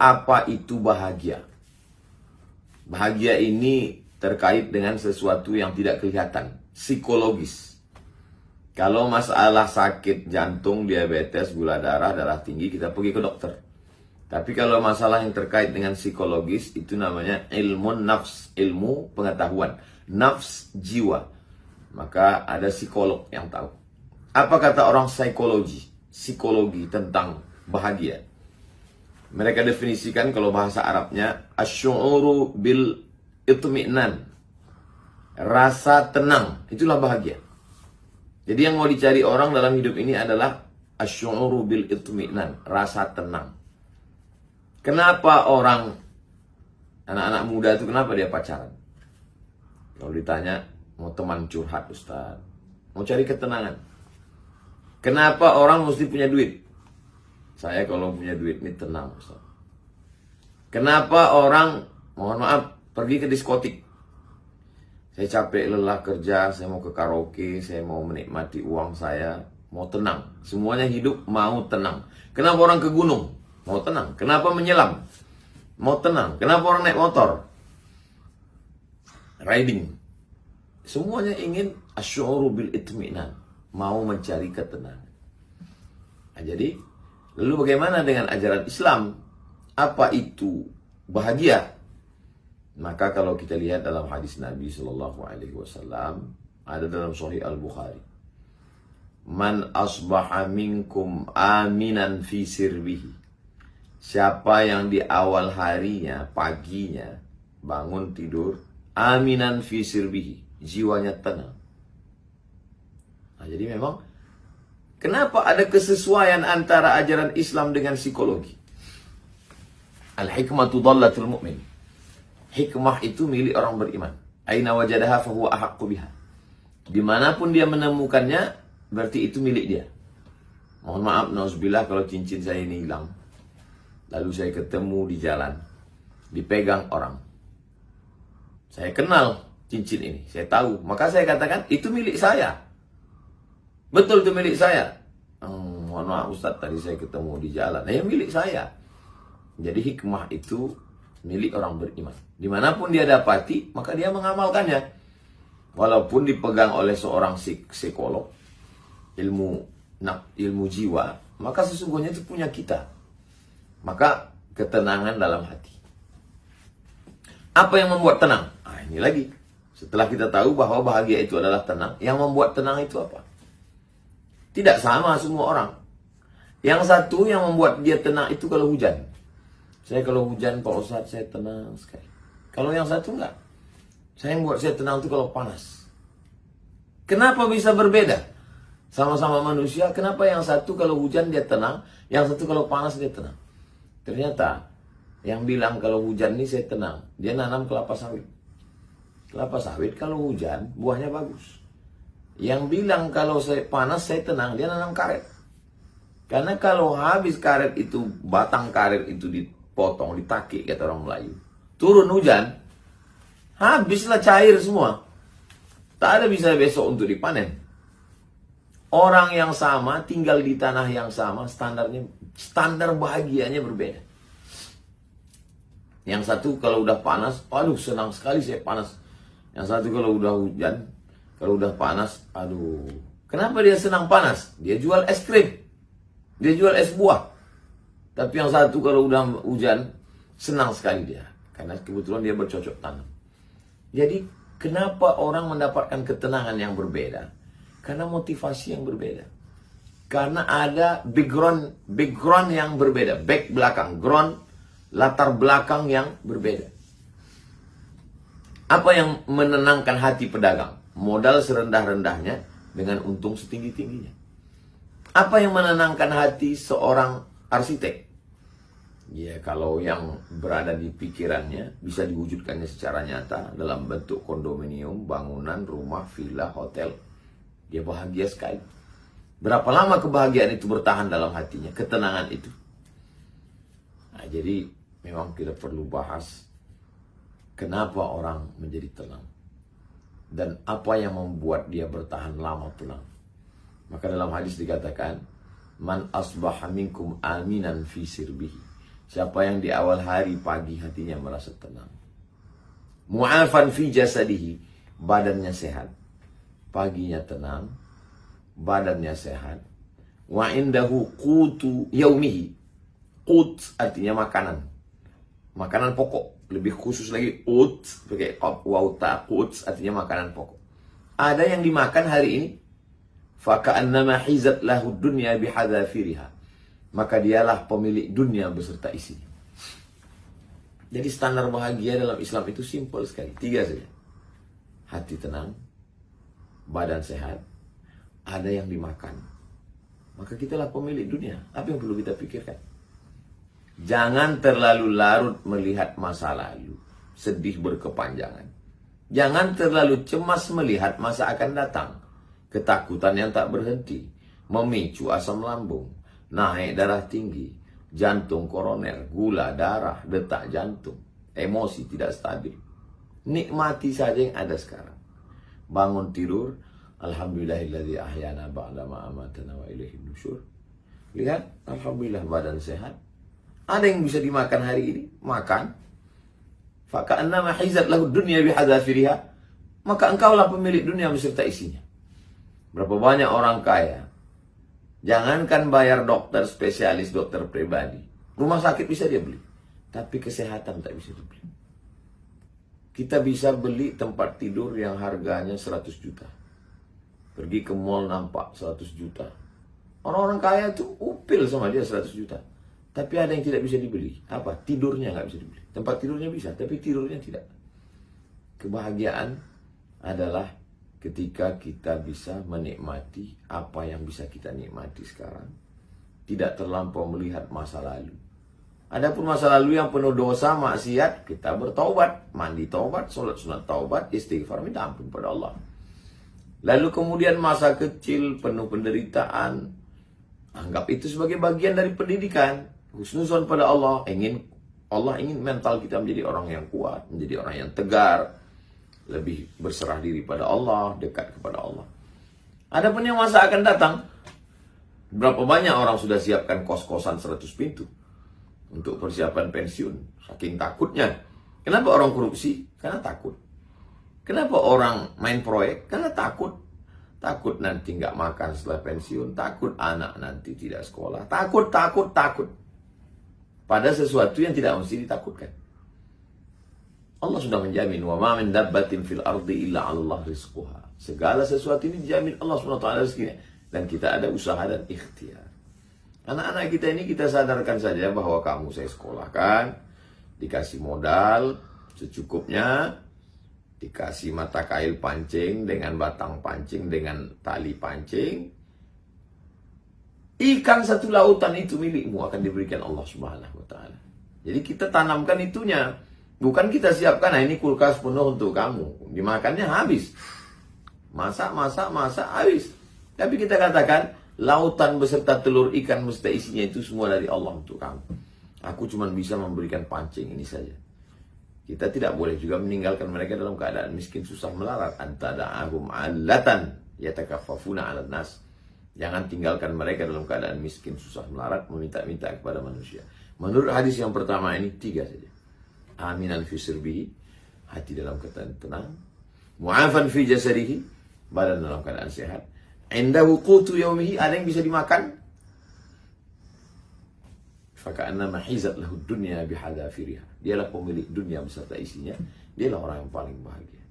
apa itu bahagia. Bahagia ini terkait dengan sesuatu yang tidak kelihatan, psikologis. Kalau masalah sakit jantung, diabetes, gula darah, darah tinggi, kita pergi ke dokter. Tapi kalau masalah yang terkait dengan psikologis, itu namanya ilmu nafs, ilmu pengetahuan, nafs jiwa. Maka ada psikolog yang tahu. Apa kata orang psikologi tentang bahagia? Mereka definisikan kalau bahasa Arabnya asy'uru bil itmi'nan, rasa tenang, itulah bahagia. Jadi yang mau dicari orang dalam hidup ini adalah asy'uru bil itmi'nan, rasa tenang. Kenapa orang, anak-anak muda itu kenapa dia pacaran? Kalau ditanya, mau teman curhat Ustaz, mau cari ketenangan. Kenapa orang mesti punya duit? Saya kalau punya duit ini tenang Ustaz. Kenapa orang, mohon maaf, pergi ke diskotik? Saya capek lelah kerja, saya mau ke karaoke, saya mau menikmati uang saya, mau tenang. Semuanya hidup mau tenang. Kenapa orang ke gunung? Mau tenang. Kenapa menyelam? Mau tenang. Kenapa orang naik motor? Riding. Semuanya ingin asy'uru bil itmi'nan, mau mencari ketenangan. Nah, jadi, lalu bagaimana dengan ajaran Islam? Apa itu bahagia? Maka kalau kita lihat dalam hadis Nabi Shallallahu Alaihi Wasallam, ada dalam Sahih Al-Bukhari, man asbaha minkum aminan fi sirbihi. Siapa yang di awal harinya, paginya, bangun tidur, aminan fi sirbihi, jiwanya tenang. Nah, jadi memang, kenapa ada kesesuaian antara ajaran Islam dengan psikologi? Al-hikmatu dhallatul mu'min. Hikmah itu milik orang beriman. Aina wajadaha fahuwa ahaqqu biha. Dimanapun dia menemukannya, berarti itu milik dia. Mohon maaf, nauzubillah, kalau cincin saya ini hilang, lalu saya ketemu di jalan, dipegang orang, saya kenal cincin ini, saya tahu, maka saya katakan itu milik saya. Betul itu milik saya. Mohon maaf Ustaz, tadi saya ketemu di jalan, milik saya. Jadi hikmah itu milik orang beriman. Dimanapun dia dapati, maka dia mengamalkannya. Walaupun dipegang oleh seorang psikolog, ilmu jiwa, maka sesungguhnya itu punya kita. Maka ketenangan dalam hati. Apa yang membuat tenang? Nah, ini lagi. Setelah kita tahu bahwa bahagia itu adalah tenang, yang membuat tenang itu apa? Tidak sama semua orang. Yang satu yang membuat dia tenang itu kalau hujan. Saya kalau hujan, Pak Ustadz, saya tenang sekali. Kalau yang satu enggak. Yang membuat saya tenang itu kalau panas. Kenapa bisa berbeda? Sama-sama manusia, kenapa yang satu kalau hujan dia tenang, yang satu kalau panas dia tenang? Ternyata yang bilang kalau hujan ini saya tenang, dia nanam kelapa sawit. Kelapa sawit kalau hujan buahnya bagus. Yang bilang kalau saya panas saya tenang, dia nanam karet. Karena kalau habis karet itu, batang karet itu dipotong, ditakik kata orang Melayu, turun hujan, habislah cair semua. Tak ada bisa besok untuk dipanen. Orang yang sama, tinggal di tanah yang sama, standar bahagianya berbeda. Yang satu kalau udah panas, aduh senang sekali saya panas. Yang satu kalau udah hujan, kalau udah panas, aduh. Kenapa dia senang panas? Dia jual es krim, dia jual es buah. Tapi yang satu kalau udah hujan, senang sekali dia. Karena kebetulan dia bercocok tanam. Jadi kenapa orang mendapatkan ketenangan yang berbeda? Karena motivasi yang berbeda. Karena ada background yang berbeda. Back belakang, ground, latar belakang yang berbeda. Apa yang menenangkan hati pedagang? Modal serendah-rendahnya dengan untung setinggi-tingginya. Apa yang menenangkan hati seorang arsitek? Ya, kalau yang berada di pikirannya bisa diwujudkannya secara nyata dalam bentuk kondominium, bangunan, rumah, villa, hotel. Dia bahagia sekali. Berapa lama kebahagiaan itu bertahan dalam hatinya, ketenangan itu. Nah, jadi memang kita perlu bahas kenapa orang menjadi tenang. Dan apa yang membuat dia bertahan lama tenang. Maka dalam hadis dikatakan, man asbaha minkum aminan fi sirbihi. Siapa yang di awal hari pagi hatinya merasa tenang. Mu'afan fi jasadihi, badannya sehat. Paginya tenang, badannya sehat. Wa indahu qutu yaumihi. Qut artinya makanan. Makanan pokok. Lebih khusus lagi ut, pakai qaf waw ta, qut artinya makanan pokok. Ada yang dimakan hari ini, faka'annama hizat lahu dunya bihadzafiriha. Maka dialah pemilik dunia beserta isinya. Jadi standar bahagia dalam Islam itu simpel sekali. 3 saja. Hati tenang, badan sehat, ada yang dimakan. Maka kitalah pemilik dunia. Apa yang perlu kita pikirkan? Jangan terlalu larut melihat masa lalu, sedih berkepanjangan. Jangan terlalu cemas melihat masa akan datang. Ketakutan yang tak berhenti, memicu asam lambung, naik darah tinggi, jantung koroner, gula darah, detak jantung, emosi tidak stabil. Nikmati saja yang ada sekarang. Bangun tidur, alhamdulillahilladzi ahyana ba'dama amatana wa ilaihin nusyur. Lihat, alhamdulillah badan sehat. Ada yang bisa dimakan hari ini, makan. Faka'annama hizat lahu dunya bihadzafiriha. Maka engkaulah pemilik dunia beserta isinya. Berapa banyak orang kaya, jangankan bayar dokter spesialis, dokter pribadi, rumah sakit bisa dia beli, tapi kesehatan tak bisa dibeli. Kita bisa beli tempat tidur yang harganya 100 juta. Pergi ke mall nampak 100 juta. Orang-orang kaya tuh upil sama dia 100 juta. Tapi ada yang tidak bisa dibeli. Apa? Tidurnya nggak bisa dibeli. Tempat tidurnya bisa, tapi tidurnya tidak. Kebahagiaan adalah ketika kita bisa menikmati apa yang bisa kita nikmati sekarang. Tidak terlampau melihat masa lalu. Adapun masa lalu yang penuh dosa, maksiat, kita bertaubat. Mandi taubat, sholat sunat taubat, istighfar, minta ampun pada Allah. Lalu kemudian masa kecil penuh penderitaan. Anggap itu sebagai bagian dari pendidikan. Husnuzon pada Allah. Allah ingin mental kita menjadi orang yang kuat, menjadi orang yang tegar, lebih berserah diri pada Allah, dekat kepada Allah. Adapun yang masa akan datang, berapa banyak orang sudah siapkan kos-kosan 100 pintu untuk persiapan pensiun, saking takutnya. Kenapa orang korupsi? Karena takut. Kenapa orang main proyek? Karena takut. Takut nanti nggak makan setelah pensiun, takut anak nanti tidak sekolah, takut. Pada sesuatu yang tidak mesti ditakutkan. Allah sudah menjamin, wa ma min dabbatin fil ardi illa 'ala Allah rizquha. Segala sesuatu ini dijamin Allah SWT rezekinya, dan kita ada usaha dan ikhtiar. Anak-anak kita ini kita sadarkan saja bahwa kamu saya sekolahkan, dikasih modal secukupnya, dikasih mata kail pancing dengan batang pancing dengan tali pancing. Ikan satu lautan itu milikmu, akan diberikan Allah Subhanahu wa taala. Jadi kita tanamkan itunya. Bukan kita siapkan, nah ini kulkas penuh untuk kamu. Dimakannya habis. Masak, habis. Tapi kita katakan, lautan beserta telur ikan beserta isinya itu semua dari Allah untuk kamu. Aku cuma bisa memberikan pancing ini saja. Kita tidak boleh juga meninggalkan mereka dalam keadaan miskin, susah melarat. Antada'ahum 'allatan yatakaffafuna 'alan nas. Jangan tinggalkan mereka dalam keadaan miskin, susah melarat, meminta-minta kepada manusia. Menurut hadis yang pertama ini 3 saja. Aminan fi sirbihi, hati dalam keadaan tenang. Mu'afan fi jasadihi, badan dalam keadaan sehat. Indahu qutu yaumihi, ada yang bisa dimakan. Faka'annama hizat lahu dunya bihadzafiriha. Dialah pemilik dunia beserta isinya. Dialah orang yang paling bahagia.